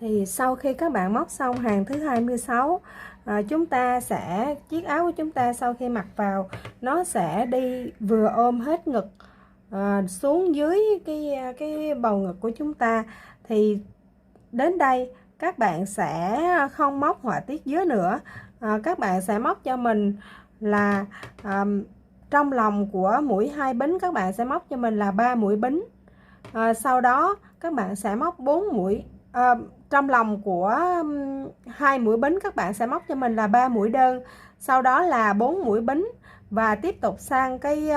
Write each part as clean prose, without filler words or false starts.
Thì sau khi các bạn móc xong hàng thứ 26, chúng ta sẽ, chiếc áo của chúng ta sau khi mặc vào nó sẽ đi vừa ôm hết ngực xuống dưới cái bầu ngực của chúng ta. Thì đến đây các bạn sẽ không móc họa tiết dưới nữa, các bạn sẽ móc cho mình là trong lòng của mũi 2 bính các bạn sẽ móc cho mình là 3 mũi bính. Sau đó các bạn sẽ móc 4 mũi, trong lòng của 2 mũi bính các bạn sẽ móc cho mình là 3 mũi đơn, sau đó là 4 mũi bính, và tiếp tục sang cái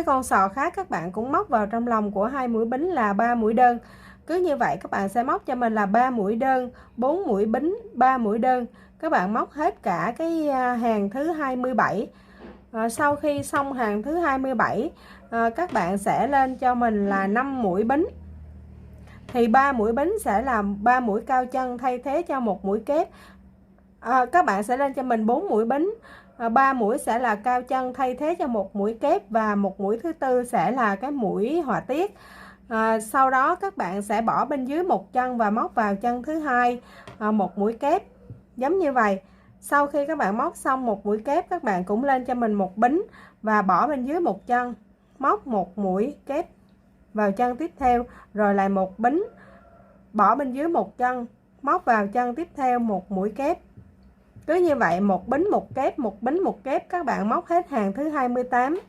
con sò khác các bạn cũng móc vào trong lòng của 2 mũi bính là 3 mũi đơn. Cứ như vậy các bạn sẽ móc cho mình là 3 mũi đơn, 4 mũi bính, 3 mũi đơn. Các bạn móc hết cả cái hàng thứ 27. Sau khi xong hàng thứ 27, các bạn sẽ lên cho mình là 5 mũi bính. Thì 3 mũi bính sẽ làm 3 mũi cao chân thay thế cho một mũi kép. Các bạn sẽ lên cho mình 4 mũi bính, 3 mũi sẽ là cao chân thay thế cho một mũi kép, và một mũi thứ tư sẽ là cái mũi họa tiết. Sau đó các bạn sẽ bỏ bên dưới một chân và móc vào chân thứ hai một mũi kép giống như vậy. Sau khi các bạn móc xong một mũi kép, các bạn cũng lên cho mình một bính và bỏ bên dưới một chân, móc một mũi kép vào chân tiếp theo, rồi lại một bính, bỏ bên dưới một chân, móc vào chân tiếp theo một mũi kép. Cứ như vậy một bính một kép, một bính một kép, các bạn móc hết hàng thứ 28.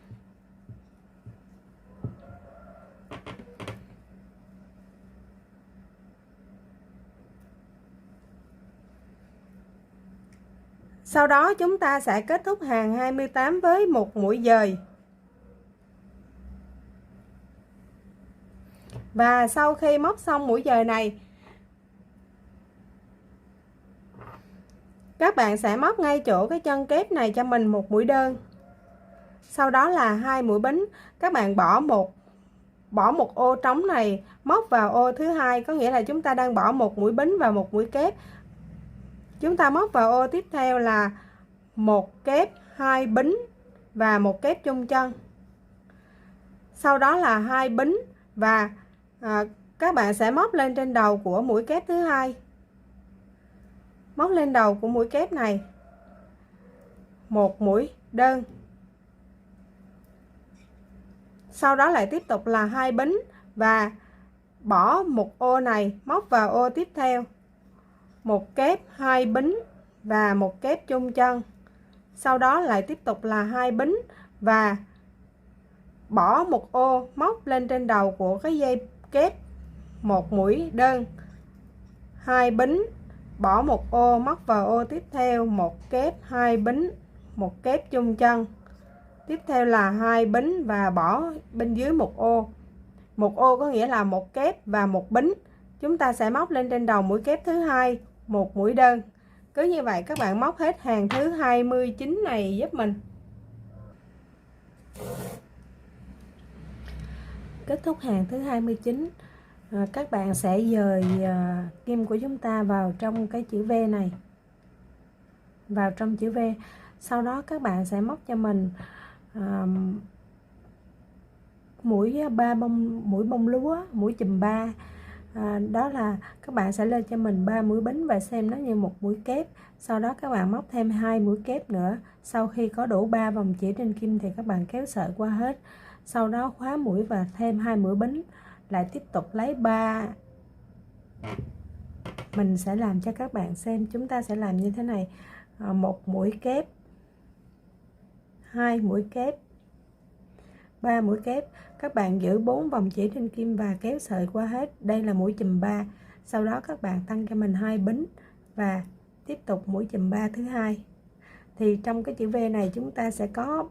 Sau đó chúng ta sẽ kết thúc hàng 28 với một mũi dời. Và sau khi móc xong mũi dời này, các bạn sẽ móc ngay chỗ cái chân kép này cho mình một mũi đơn. Sau đó là 2 mũi bính, các bạn bỏ một ô trống này, móc vào ô thứ hai, có nghĩa là chúng ta đang bỏ một mũi bính và một mũi kép. Chúng ta móc vào ô tiếp theo là một kép, 2 bính và một kép chung chân. Sau đó là 2 bính, và các bạn sẽ móc lên trên đầu của mũi kép thứ hai. Móc lên đầu của mũi kép này một mũi đơn. Sau đó lại tiếp tục là 2 bính và bỏ một ô này, móc vào ô tiếp theo một kép, 2 bính và một kép chung chân. Sau đó lại tiếp tục là 2 bính và bỏ một ô, móc lên trên đầu của cái dây kép một mũi đơn, 2 bính, bỏ một ô, móc vào ô tiếp theo một kép, 2 bính, một kép chung chân. Tiếp theo là 2 bính và bỏ bên dưới một ô. Một ô có nghĩa là một kép và một bính. Chúng ta sẽ móc lên trên đầu mũi kép thứ hai một mũi đơn. Cứ như vậy các bạn móc hết hàng thứ 29 này giúp mình. Kết thúc hàng thứ 29, các bạn sẽ dời kim của chúng ta vào trong cái chữ V này, vào trong chữ V. Sau đó các bạn sẽ móc cho mình mũi bông lúa, mũi chùm 3. Đó là các bạn sẽ lên cho mình 3 mũi bính và xem nó như một mũi kép. Sau đó các bạn móc thêm 2 mũi kép nữa. Sau khi có đủ 3 vòng chỉ trên kim thì các bạn kéo sợi qua hết. Sau đó khóa mũi và thêm 2 mũi bính. Lại tiếp tục lấy 3. Mình sẽ làm cho các bạn xem. Chúng ta sẽ làm như thế này: một mũi kép, 2 mũi kép, 3 mũi kép. Các bạn giữ 4 vòng chỉ trên kim và kéo sợi qua hết. Đây là mũi chùm 3. Sau đó các bạn tăng cho mình 2 bính và tiếp tục mũi chùm 3 thứ hai. Thì trong cái chữ V này chúng ta sẽ có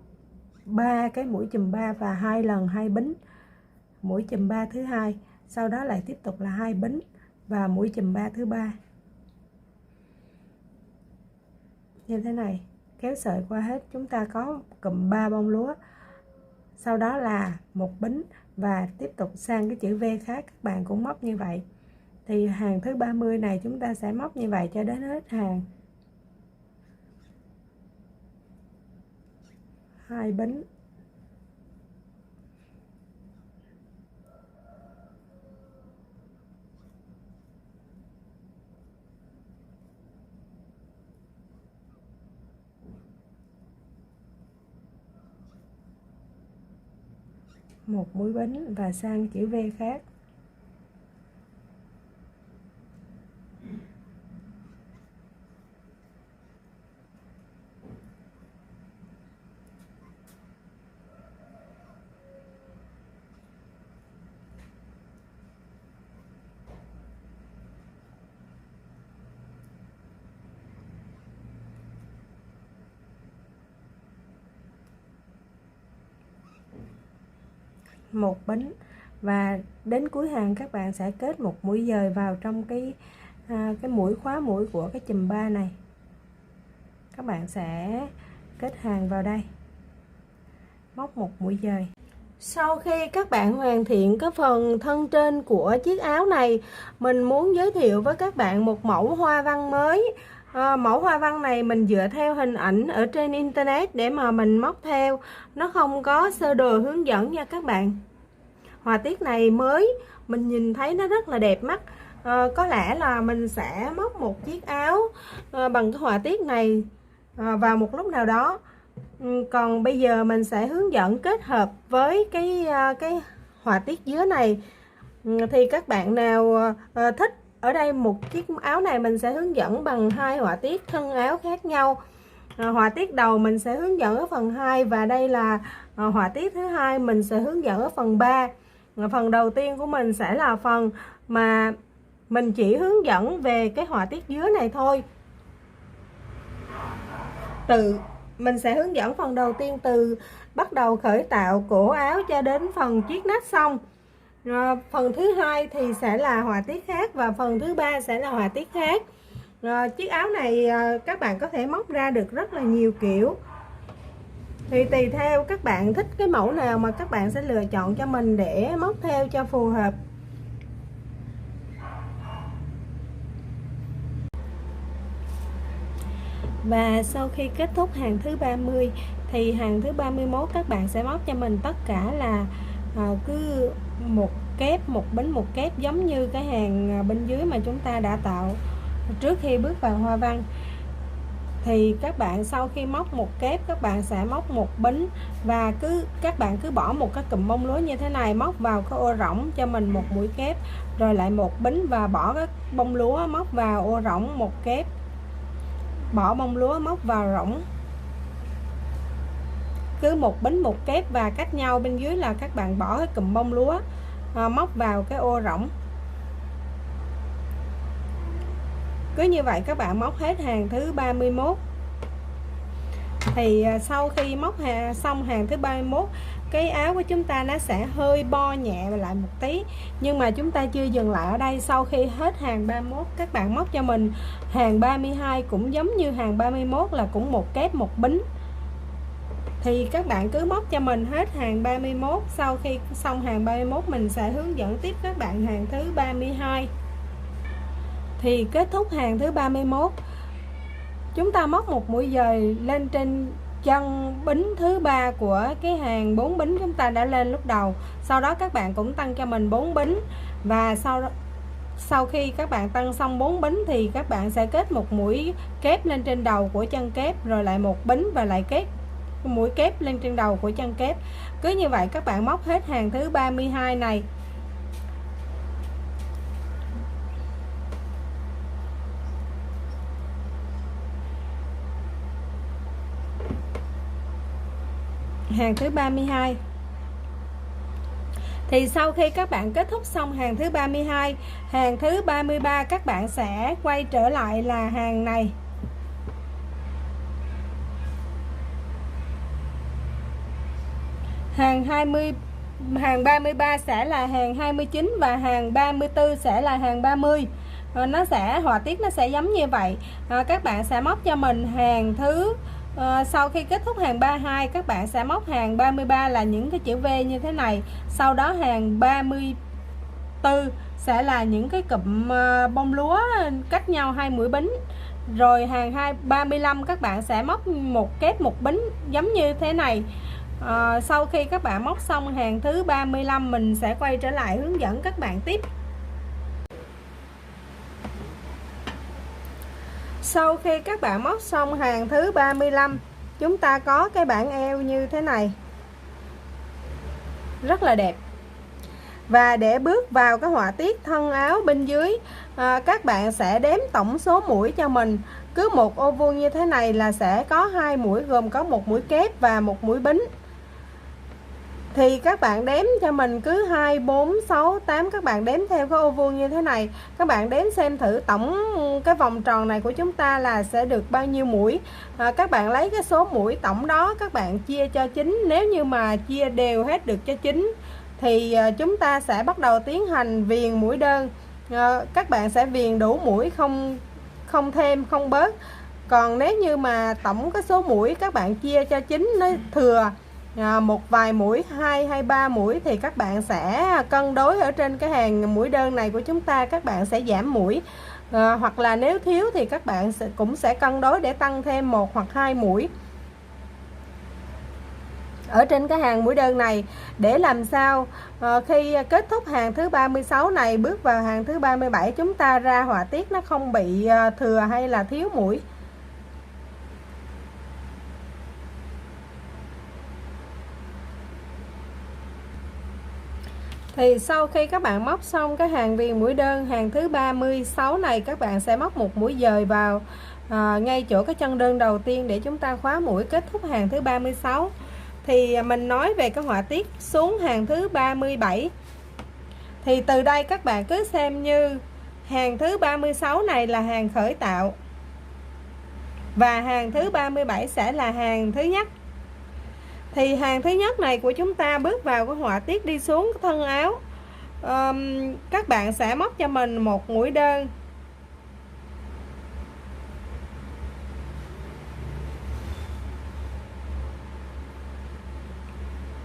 3 cái mũi chùm 3 và 2 lần 2 bính. Mũi chùm 3 thứ hai, sau đó lại tiếp tục là 2 bính và mũi chùm 3 thứ ba. Như thế này, kéo sợi qua hết, chúng ta có cụm 3 bông lúa. Sau đó là một bính và tiếp tục sang cái chữ V khác, các bạn cũng móc như vậy. Thì hàng thứ 30 này chúng ta sẽ móc như vậy cho đến hết hàng. 2 bính, một mũi bính và sang chữ V khác. Một bính và đến cuối hàng các bạn sẽ kết một mũi dời vào trong cái mũi khóa mũi của cái chùm 3 này. Các bạn sẽ kết hàng vào đây, móc một mũi dời. Sau khi các bạn hoàn thiện cái phần thân trên của chiếc áo này, mình muốn giới thiệu với các bạn một mẫu hoa văn mới. Mẫu hoa văn này mình dựa theo hình ảnh ở trên internet để mà mình móc theo, nó không có sơ đồ hướng dẫn nha các bạn. Họa tiết này mới, mình nhìn thấy nó rất là đẹp mắt. Có lẽ là mình sẽ móc một chiếc áo bằng cái họa tiết này vào một lúc nào đó. Còn bây giờ mình sẽ hướng dẫn kết hợp với cái họa tiết dưới này. Thì các bạn nào thích, ở đây một chiếc áo này mình sẽ hướng dẫn bằng 2 họa tiết thân áo khác nhau. Họa tiết đầu mình sẽ hướng dẫn ở phần 2 và đây là họa tiết thứ hai mình sẽ hướng dẫn ở phần 3. Phần đầu tiên của mình sẽ là phần mà mình chỉ hướng dẫn về cái họa tiết dưới này thôi. Mình sẽ hướng dẫn phần đầu tiên từ bắt đầu khởi tạo cổ áo cho đến phần chiếc nách xong. Phần thứ hai thì sẽ là họa tiết khác và phần thứ ba sẽ là họa tiết khác. Chiếc áo này các bạn có thể móc ra được rất là nhiều kiểu. Thì tùy theo các bạn thích cái mẫu nào mà các bạn sẽ lựa chọn cho mình để móc theo cho phù hợp. Và sau khi kết thúc hàng thứ 30 thì hàng thứ 31 các bạn sẽ móc cho mình tất cả là cứ một kép, một bính một kép, giống như cái hàng bên dưới mà chúng ta đã tạo trước khi bước vào hoa văn. Thì các bạn sau khi móc một kép các bạn sẽ móc một bính và các bạn cứ bỏ một cái cụm bông lúa như thế này, móc vào cái ô rỗng cho mình một mũi kép, rồi lại một bính và bỏ cái bông lúa móc vào ô rỗng một kép, bỏ bông lúa móc vào rỗng, cứ một bính một kép và cách nhau bên dưới là các bạn bỏ cái cụm bông lúa móc vào cái ô rỗng. Cứ như vậy các bạn móc hết hàng thứ 31. Thì sau khi móc xong hàng thứ 31, cái áo của chúng ta nó sẽ hơi bo nhẹ lại một tí, nhưng mà chúng ta chưa dừng lại ở đây. Sau khi hết hàng 31 các bạn móc cho mình hàng 32 cũng giống như hàng 31 là cũng một kép một bính. Thì các bạn cứ móc cho mình hết hàng 31. Sau khi xong hàng 31 mình sẽ hướng dẫn tiếp các bạn hàng thứ 32. Thì kết thúc hàng thứ 31, chúng ta móc một mũi dời lên trên chân bính thứ 3 của cái hàng 4 bính chúng ta đã lên lúc đầu. Sau đó các bạn cũng tăng cho mình 4 bính. Và sau khi các bạn tăng xong 4 bính thì các bạn sẽ kết một mũi kép lên trên đầu của chân kép, rồi lại một bính và lại kết mũi kép lên trên đầu của chân kép. Cứ như vậy các bạn móc hết hàng thứ 32 này. Hàng thứ 32. Thì sau khi các bạn kết thúc xong hàng thứ 32, hàng thứ 33 các bạn sẽ quay trở lại là hàng này. Hàng 33 sẽ là hàng 29 và hàng 34 sẽ là hàng 30. Họa tiết nó sẽ giống như vậy. Các bạn sẽ móc cho mình hàng thứ sau khi kết thúc hàng 32 các bạn sẽ móc hàng 33 là những cái chữ V như thế này. Sau đó hàng 34 sẽ là những cái cụm bông lúa cách nhau 2 mũi bính. Rồi hàng 35 các bạn sẽ móc một kép một bính giống như thế này. Sau khi các bạn móc xong hàng thứ 35 mình sẽ quay trở lại hướng dẫn các bạn tiếp. Sau khi các bạn móc xong hàng thứ 35, chúng ta có cái bảng eo như thế này. rất là đẹp. Và để bước vào cái họa tiết thân áo bên dưới, các bạn sẽ đếm tổng số mũi cho mình. Cứ một ô vuông như thế này là sẽ có 2 mũi, gồm có một mũi kép và một mũi bính. Thì các bạn đếm cho mình cứ 2, 4, 6, 8, các bạn đếm theo cái ô vuông như thế này. Các bạn đếm xem thử tổng cái vòng tròn này của chúng ta là sẽ được bao nhiêu mũi. Các bạn lấy cái số mũi tổng đó các bạn chia cho 9. Nếu như mà chia đều hết được cho 9 thì chúng ta sẽ bắt đầu tiến hành viền mũi đơn. Các bạn sẽ viền đủ mũi, không thêm không bớt. Còn nếu như mà tổng cái số mũi các bạn chia cho 9 nó thừa một vài mũi, 2 hay 3 mũi thì các bạn sẽ cân đối ở trên cái hàng mũi đơn này của chúng ta, các bạn sẽ giảm mũi. Hoặc là nếu thiếu thì các bạn cũng sẽ cân đối để tăng thêm 1 hoặc 2 mũi ở trên cái hàng mũi đơn này, để làm sao khi kết thúc hàng thứ 36 này, bước vào hàng thứ 37 chúng ta ra họa tiết nó không bị thừa hay là thiếu mũi. Thì sau khi các bạn móc xong cái hàng viền mũi đơn hàng thứ 36 này, các bạn sẽ móc một mũi dời vào ngay chỗ cái chân đơn đầu tiên để chúng ta khóa mũi kết thúc hàng thứ 36. Thì mình nói về cái họa tiết xuống hàng thứ 37. Thì từ đây các bạn cứ xem như hàng thứ 36 này là hàng khởi tạo và hàng thứ 37 sẽ là hàng thứ nhất. Thì hàng thứ nhất này của chúng ta bước vào cái họa tiết đi xuống thân áo, các bạn sẽ móc cho mình một mũi đơn,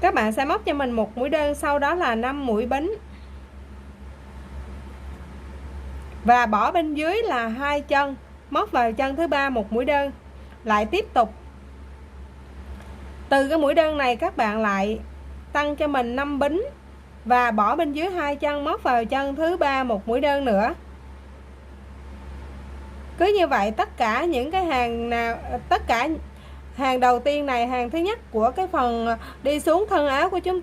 các bạn sẽ móc cho mình một mũi đơn, sau đó là 5 mũi bính và bỏ bên dưới là 2 chân, móc vào chân thứ 3 một mũi đơn. Lại tiếp tục từ cái mũi đơn này các bạn lại tăng cho mình 5 bính và bỏ bên dưới 2 chân, móc vào chân thứ 3 một mũi đơn nữa. Cứ như vậy tất cả những cái hàng nào, tất cả hàng đầu tiên này, hàng thứ nhất của cái phần đi xuống thân áo của chúng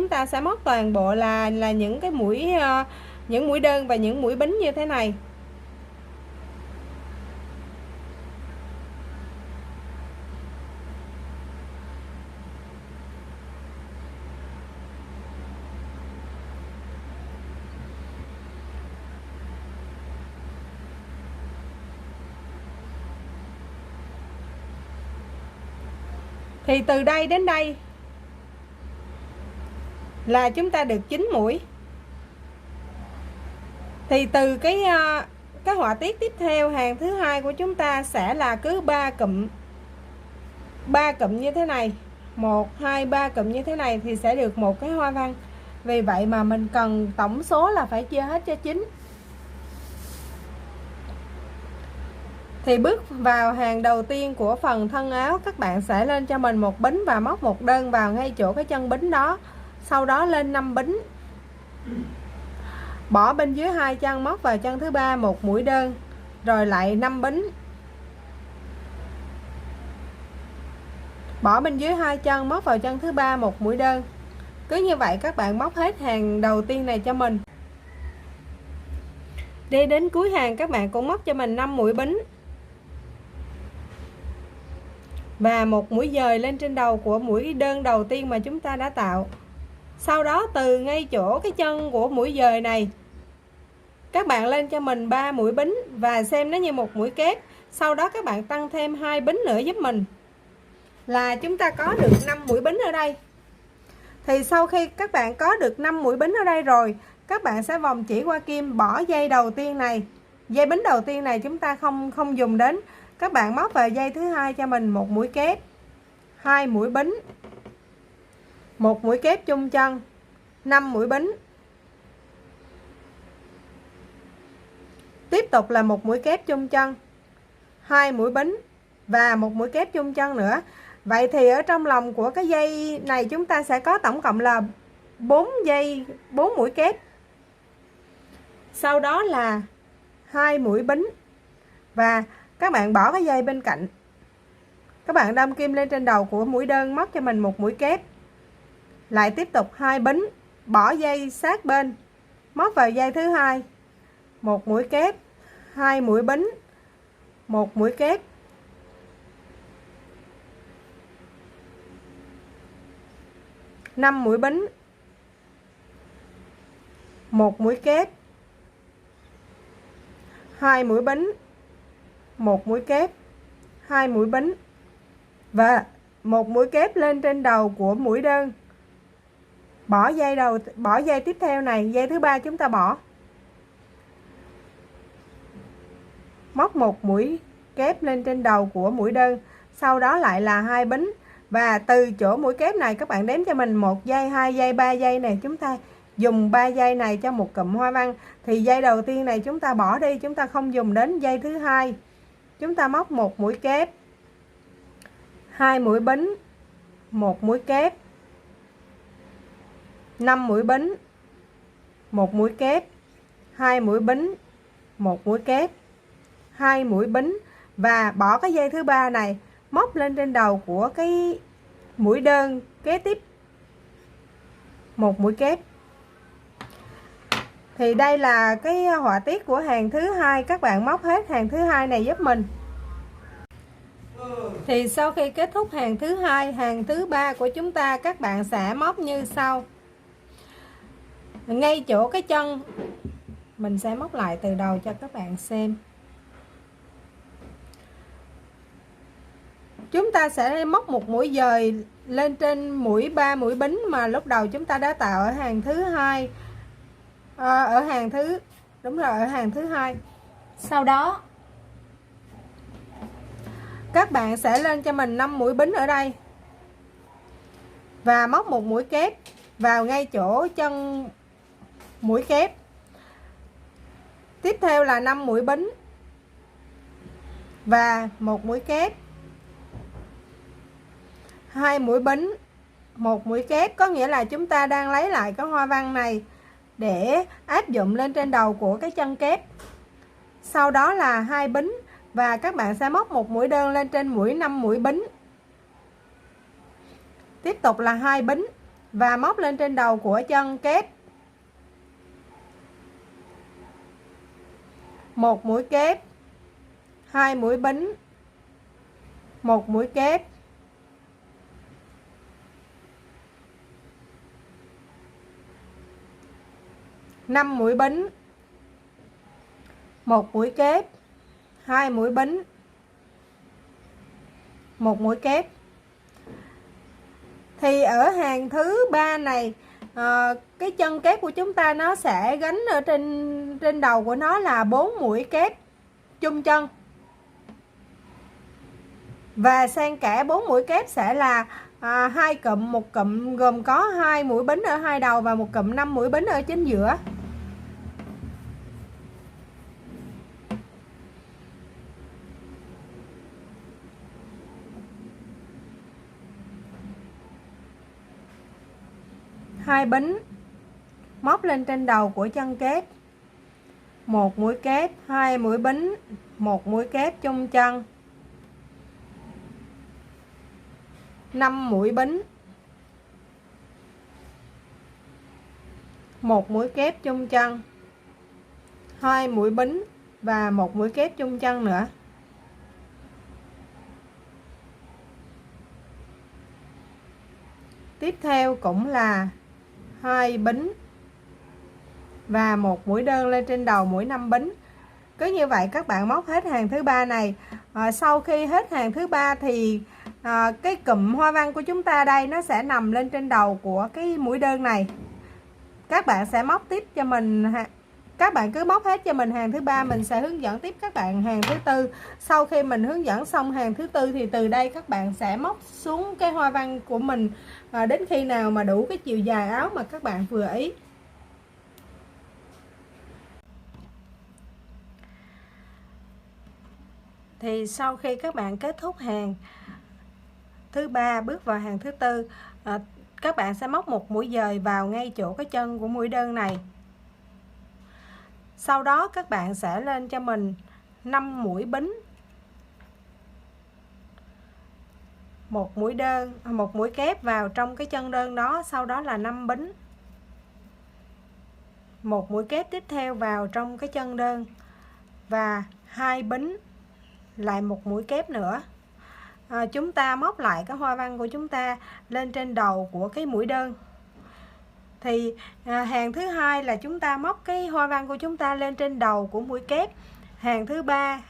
ta sẽ móc toàn bộ là những cái mũi những mũi đơn và những mũi bính như thế này. Thì từ đây đến đây là chúng ta được 9 mũi. Thì từ cái họa tiết tiếp theo, hàng thứ hai của chúng ta sẽ là cứ 3 cụm như thế này, 1 2 3 cụm như thế này thì sẽ được một cái hoa văn. Vì vậy mà mình cần tổng số là phải chia hết cho 9. Thì bước vào hàng đầu tiên của phần thân áo, các bạn sẽ lên cho mình một bính và móc một đơn vào ngay chỗ cái chân bính đó. Sau đó lên 5 bính, bỏ bên dưới 2 chân, móc vào chân thứ 3 một mũi đơn, rồi lại 5 bính, bỏ bên dưới 2 chân, móc vào chân thứ 3 một mũi đơn. Cứ như vậy các bạn móc hết hàng đầu tiên này cho mình. Đi đến cuối hàng các bạn cũng móc cho mình 5 mũi bính và một mũi dời lên trên đầu của mũi đơn đầu tiên mà chúng ta đã tạo. Sau đó từ ngay chỗ cái chân của mũi dời này, các bạn lên cho mình 3 mũi bính và xem nó như một mũi kép. Sau đó các bạn tăng thêm 2 bính nữa giúp mình là chúng ta có được 5 mũi bính ở đây. Thì sau khi các bạn có được 5 mũi bính ở đây rồi, các bạn sẽ vòng chỉ qua kim, bỏ dây đầu tiên này, dây bính đầu tiên này chúng ta không dùng đến. Các bạn móc vào dây thứ hai cho mình một mũi kép, 2 mũi bính, một mũi kép chung chân, 5 mũi bính, tiếp tục là một mũi kép chung chân, 2 mũi bính và một mũi kép chung chân nữa. Vậy thì ở trong lòng của cái dây này chúng ta sẽ có tổng cộng là 4 mũi kép. Sau đó là 2 mũi bính và các bạn bỏ cái dây bên cạnh. Các bạn đâm kim lên trên đầu của mũi đơn, móc cho mình một mũi kép lại tiếp tục 2 bính, bỏ dây sát bên, móc vào dây thứ hai, 1 mũi kép, 2 mũi bính, 1 mũi kép, 5 mũi bính, 1 mũi kép, 2 mũi bính, 1 mũi kép, 2 mũi bính và 1 mũi kép lên trên đầu của mũi đơn. Bỏ dây tiếp theo này, dây thứ ba chúng ta bỏ. Móc 1 mũi kép lên trên đầu của mũi đơn, sau đó lại là 2 bính và từ chỗ mũi kép này các bạn đếm cho mình 1 dây, 2 dây, 3 dây này, chúng ta dùng 3 dây này cho một cụm hoa văn. Thì dây đầu tiên này chúng ta bỏ đi, chúng ta không dùng đến dây thứ hai. Chúng ta móc 1 mũi kép, 2 mũi bính, 1 mũi kép, 5 mũi bính, 1 mũi kép, 2 mũi bính, 1 mũi kép, 2 mũi bính và bỏ cái dây thứ ba này, móc lên trên đầu của cái mũi đơn kế tiếp 1 mũi kép. Thì đây là cái họa tiết của hàng thứ hai, các bạn móc hết hàng thứ hai này giúp mình. Thì sau khi kết thúc hàng thứ hai, hàng thứ ba của chúng ta các bạn sẽ móc như sau. Ngay chỗ cái chân mình sẽ móc lại từ đầu cho các bạn xem. Chúng ta sẽ móc một mũi dời lên trên mũi 3 mũi bính mà lúc đầu chúng ta đã tạo ở hàng thứ hai, ở hàng thứ hai. Sau đó các bạn sẽ lên cho mình 5 mũi bính ở đây và móc một mũi kép vào ngay chỗ chân mũi kép. Tiếp theo là 5 mũi bính và 1 mũi kép, 2 mũi bính, 1 mũi kép, có nghĩa là chúng ta đang lấy lại cái hoa văn này để áp dụng lên trên đầu của cái chân kép. Sau đó là 2 bính và các bạn sẽ móc một mũi đơn lên trên mũi 5 mũi bính. Tiếp tục là 2 bính và móc lên trên đầu của chân kép. 1 mũi kép, 2 mũi bính, 1 mũi kép, 5 mũi bính, 1 mũi kép, 2 mũi bính, 1 mũi kép. Thì ở hàng thứ ba này cái chân kép của chúng ta nó sẽ gánh ở trên đầu của nó là 4 mũi kép chung chân. Và xen kẽ 4 mũi kép sẽ là 2 cụm, một cụm gồm có 2 mũi bính ở hai đầu và một cụm 5 mũi bính ở chính giữa. Hai bính, móc lên trên đầu của chân kép, 1 mũi kép, 2 mũi bính, 1 mũi kép chung chân, 5 mũi bính, 1 mũi kép chung chân, 2 mũi bính và 1 mũi kép chung chân nữa. Tiếp theo cũng là 2 bính và 1 mũi đơn lên trên đầu mũi 5 bính. Cứ như vậy các bạn móc hết hàng thứ ba này. Sau khi hết hàng thứ ba thì cái cụm hoa văn của chúng ta đây nó sẽ nằm lên trên đầu của cái mũi đơn này. Các bạn sẽ móc tiếp cho mình, các bạn cứ móc hết cho mình hàng thứ ba, mình sẽ hướng dẫn tiếp các bạn hàng thứ tư. Sau khi mình hướng dẫn xong hàng thứ tư thì từ đây các bạn sẽ móc xuống cái hoa văn của mình đến khi nào mà đủ cái chiều dài áo mà các bạn vừa ý. Thì sau khi các bạn kết thúc hàng thứ ba bước vào hàng thứ tư, các bạn sẽ móc một mũi dời vào ngay chỗ cái chân của mũi đơn này. Sau đó các bạn sẽ lên cho mình 5 mũi bính, một mũi kép vào trong cái chân đơn đó, sau đó là 5 bính, một mũi kép tiếp theo vào trong cái chân đơn và 2 bính, lại một mũi kép nữa. Chúng ta móc lại cái hoa văn của chúng ta lên trên đầu của cái mũi đơn. Thì hàng thứ hai là chúng ta móc cái hoa văn của chúng ta lên trên đầu của mũi kép. Hàng thứ ba,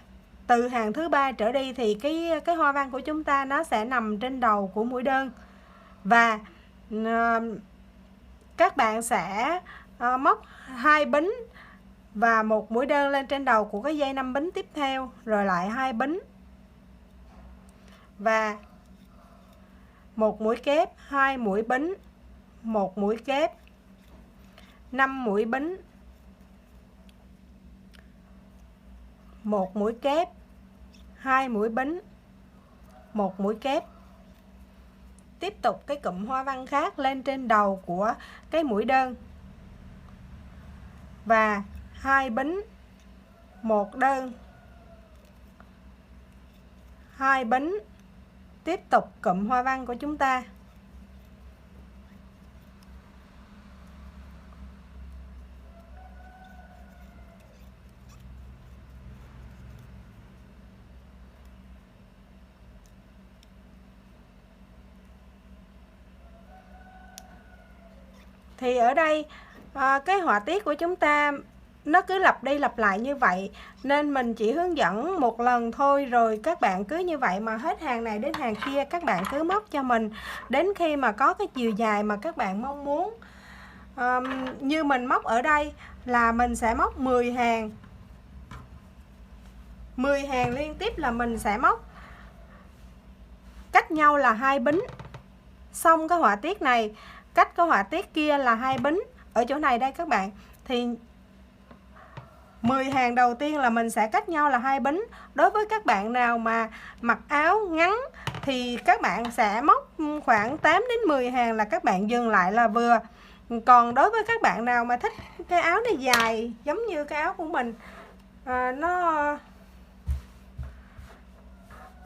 từ hàng thứ ba trở đi thì cái hoa văn của chúng ta nó sẽ nằm trên đầu của mũi đơn. Và các bạn sẽ móc 2 bính và một mũi đơn lên trên đầu của cái dây 5 bính tiếp theo, rồi lại 2 bính và một mũi kép, 2 mũi bính, một mũi kép, 5 mũi bính, một mũi kép, 2 mũi bính, một mũi kép. Tiếp tục cái cụm hoa văn khác lên trên đầu của cái mũi đơn và 2 bính, một đơn, 2 bính. Tiếp tục cụm hoa văn của chúng ta. Thì ở đây cái họa tiết của chúng ta nó cứ lặp đi lặp lại như vậy, nên mình chỉ hướng dẫn một lần thôi, rồi các bạn cứ như vậy mà hết hàng này đến hàng kia các bạn cứ móc cho mình đến khi mà có cái chiều dài mà các bạn mong muốn. Như mình móc ở đây là mình sẽ móc 10 hàng, 10 hàng liên tiếp là mình sẽ móc cách nhau là 2 bính. Xong cái họa tiết này cách cái họa tiết kia là 2 bính. Ở chỗ này đây các bạn, thì 10 hàng đầu tiên là mình sẽ cách nhau là 2 bính. Đối với các bạn nào mà mặc áo ngắn thì các bạn sẽ móc khoảng 8 đến 10 hàng là các bạn dừng lại là vừa. Còn đối với các bạn nào mà thích cái áo này dài giống như cái áo của mình,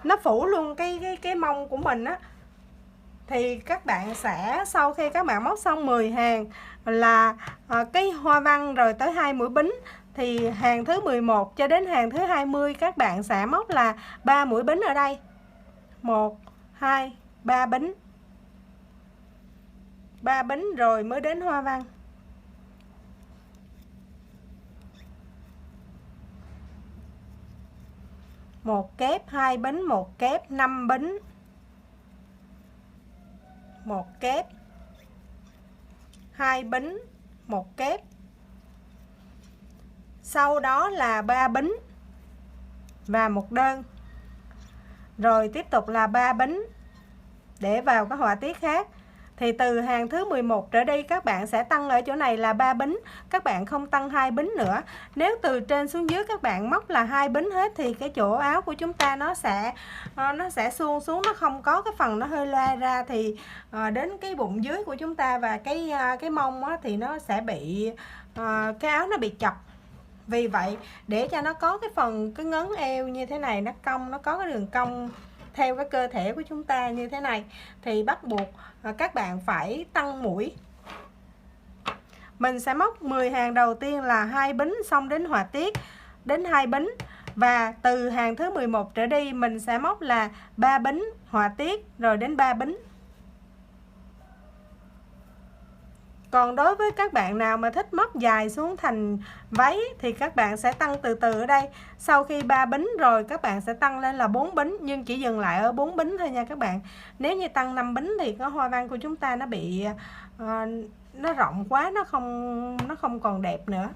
nó phủ luôn cái mông của mình á, thì các bạn sẽ sau khi các bạn móc xong 10 hàng là cái hoa văn rồi tới 2 mũi bính, thì hàng thứ 11 cho đến hàng thứ 20 các bạn sẽ móc là 3 mũi bính ở đây. 1 2 3 bính. 3 bính rồi mới đến hoa văn. Một kép, 2 bính, một kép, 5 bính. Một kép, 2 bính, một kép. Sau đó là 3 bính và một đơn. Rồi tiếp tục là 3 bính để vào cái họa tiết khác. Thì từ hàng thứ 11 trở đi các bạn sẽ tăng ở chỗ này là 3 bính, các bạn không tăng 2 bính nữa. Nếu từ trên xuống dưới các bạn móc là 2 bính hết thì cái chỗ áo của chúng ta nó sẽ suông xuống, nó không có cái phần nó hơi loa ra, thì đến cái bụng dưới của chúng ta và cái mông á, thì nó sẽ bị cái áo nó bị chật. Vì vậy để cho nó có cái phần cái ngấn eo như thế này, nó cong, nó có cái đường cong theo cái cơ thể của chúng ta như thế này, thì bắt buộc các bạn phải tăng mũi. Mình sẽ móc 10 hàng đầu tiên là 2 bính, xong đến họa tiết đến 2 bính, và từ hàng thứ 11 trở đi mình sẽ móc là 3 bính, họa tiết rồi đến 3 bính. Còn đối với các bạn nào mà thích móc dài xuống thành váy thì các bạn sẽ tăng từ từ ở đây. Sau khi 3 bính rồi các bạn sẽ tăng lên là 4 bính, nhưng chỉ dừng lại ở 4 bính thôi nha các bạn. Nếu như tăng 5 bính thì cái hoa văn của chúng ta nó bị nó rộng quá, nó không còn đẹp nữa.